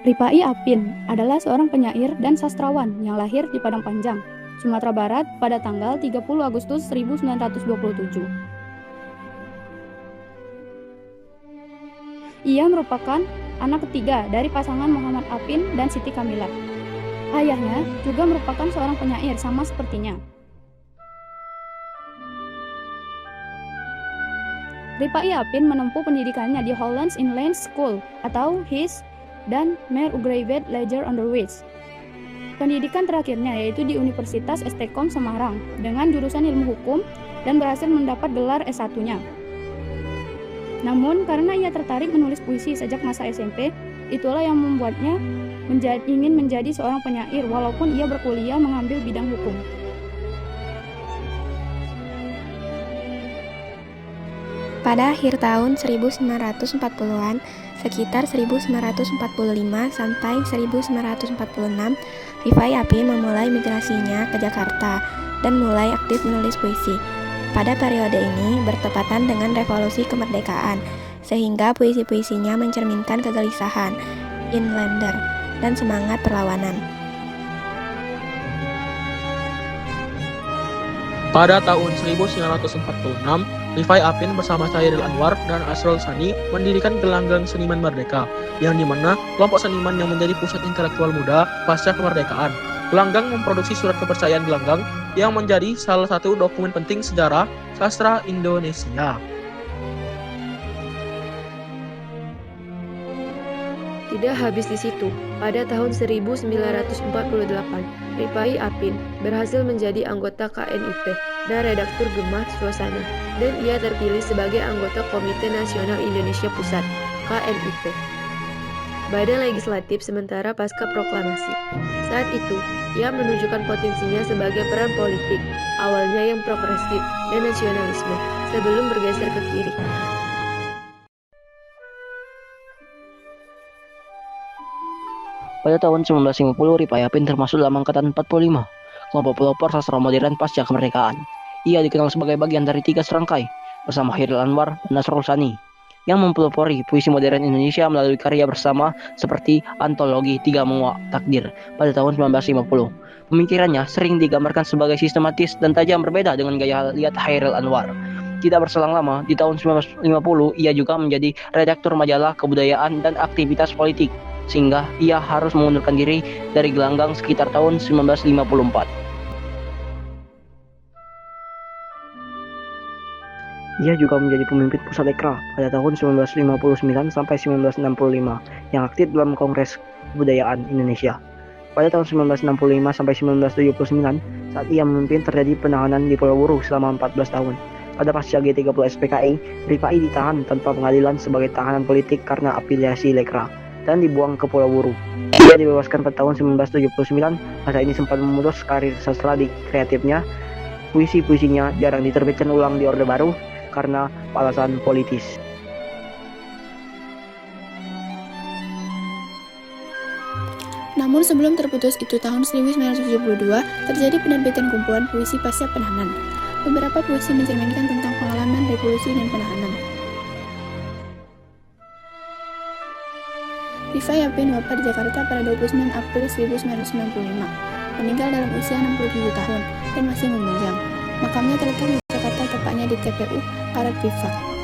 Rifai Apin adalah seorang penyair dan sastrawan yang lahir di Padang Panjang, Sumatera Barat pada tanggal 30 Agustus 1927. Ia merupakan anak ketiga dari pasangan Muhammad Apin dan Siti Kamilah. Ayahnya juga merupakan seorang penyair sama sepertinya. Rifai Apin menempuh pendidikannya di Hollands Inland School atau HIS dan Meer Ugravet Leger Onderwijs. Pendidikan terakhirnya yaitu di Universitas Estekom Semarang dengan jurusan ilmu hukum dan berhasil mendapat gelar S1-nya. Namun karena ia tertarik menulis puisi sejak masa SMP, itulah yang membuatnya ingin menjadi seorang penyair walaupun ia berkuliah mengambil bidang hukum. Pada akhir tahun 1940-an, sekitar 1945 sampai 1946, Rifai Apin memulai migrasinya ke Jakarta dan mulai aktif menulis puisi. Pada periode ini bertepatan dengan revolusi kemerdekaan, sehingga puisi-puisinya mencerminkan kegelisahan, inlander, dan semangat perlawanan. Pada tahun 1946, Rifai Apin bersama Chairil Anwar dan Asrul Sani mendirikan Gelanggang Seniman Merdeka, yang dimana kelompok seniman yang menjadi pusat intelektual muda pasca kemerdekaan. Gelanggang memproduksi surat kepercayaan Gelanggang yang menjadi salah satu dokumen penting sejarah sastra Indonesia. Tidak habis di situ, pada tahun 1948, Rifai Apin berhasil menjadi anggota KNIP dan redaktur Gemah Suasana, dan ia terpilih sebagai anggota Komite Nasional Indonesia Pusat, KNIP, Badan Legislatif sementara pasca proklamasi. Saat itu, ia menunjukkan potensinya sebagai peran politik, awalnya yang progresif dan nasionalisme, sebelum bergeser ke kiri. Pada tahun 1950, Rifai Apin termasuk dalam angkatan 45, kelompok pelopor sastra modern pasca kemerdekaan. Ia dikenal sebagai bagian dari 3 serangkai, bersama Chairil Anwar dan Asrul Sani, yang mempelopori puisi modern Indonesia melalui karya bersama seperti antologi Tiga Menguak Takdir pada tahun 1950. Pemikirannya sering digambarkan sebagai sistematis dan tajam, berbeda dengan gaya lihat Chairil Anwar. Tidak berselang lama, di tahun 1950, ia juga menjadi redaktur majalah kebudayaan dan aktivitas politik, sehingga ia harus mengundurkan diri dari Gelanggang sekitar tahun 1954. Ia juga menjadi pemimpin pusat Lekra pada tahun 1959 sampai 1965 yang aktif dalam Kongres Kebudayaan Indonesia. Pada tahun 1965 sampai 1979, saat ia memimpin, terjadi penahanan di Pulau Buru selama 14 tahun. Pada pasca G30 SPKI, Rifai ditahan tanpa pengadilan sebagai tahanan politik karena afiliasi Lekra dan dibuang ke Pulau Buru. Ia dibebaskan pada tahun 1979. Masa ini sempat memutus karir sastra di kreatifnya. Puisi-puisinya jarang diterbitkan ulang di Orde Baru karena alasan politis. Namun sebelum terputus itu tahun 1972, terjadi penerbitan kumpulan puisi pasca penahanan. Beberapa puisi mencerminkan tentang pengalaman revolusi dan penahanan. Rifai Apin wafat di Jakarta pada 29 April 1995, meninggal dalam usia 67 tahun dan masih memujang. Makamnya terletak di Jakarta, tepatnya di TPU Karet Bifak.